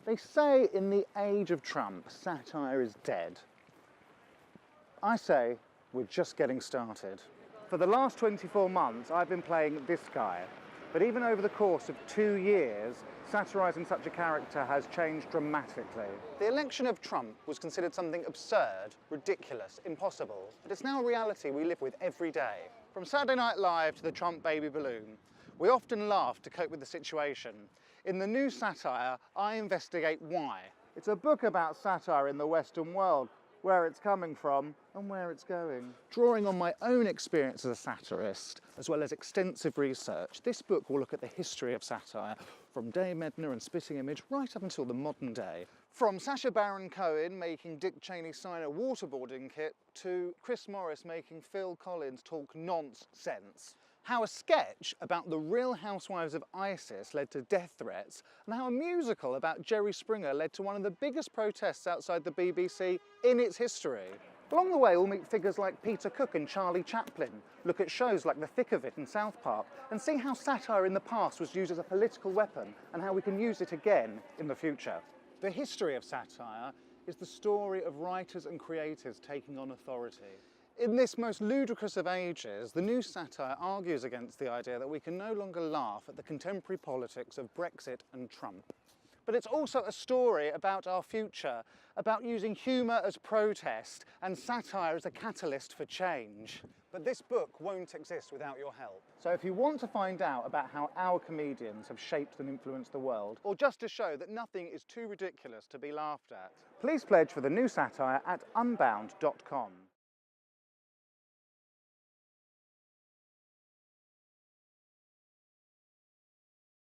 They say in the age of Trump, satire is dead. I say we're just getting started. For the last 24 months, I've been playing this guy. But even over the course of 2 years, satirising such a character has changed dramatically. The election of Trump was considered something absurd, ridiculous, impossible. But it's now a reality we live with every day. From Saturday Night Live to the Trump baby balloon, we often laugh to cope with the situation. In the new satire, I investigate why. It's a book about satire in the Western world, where it's coming from and where it's going. Drawing on my own experience as a satirist, as well as extensive research, this book will look at the history of satire, from Dame Edna and Spitting Image right up until the modern day. From Sacha Baron Cohen making Dick Cheney sign a waterboarding kit, to Chris Morris making Phil Collins talk nonsense. How a sketch about the Real Housewives of ISIS led to death threats, and how a musical about Jerry Springer led to one of the biggest protests outside the BBC in its history. Along the way, we'll meet figures like Peter Cook and Charlie Chaplin, look at shows like The Thick of It and South Park, and see how satire in the past was used as a political weapon and how we can use it again in the future. The history of satire is the story of writers and creators taking on authority. In this most ludicrous of ages, the new satire argues against the idea that we can no longer laugh at the contemporary politics of Brexit and Trump. But it's also a story about our future, about using humour as protest and satire as a catalyst for change. But this book won't exist without your help. So if you want to find out about how our comedians have shaped and influenced the world, or just to show that nothing is too ridiculous to be laughed at, please pledge for the new satire at unbound.com.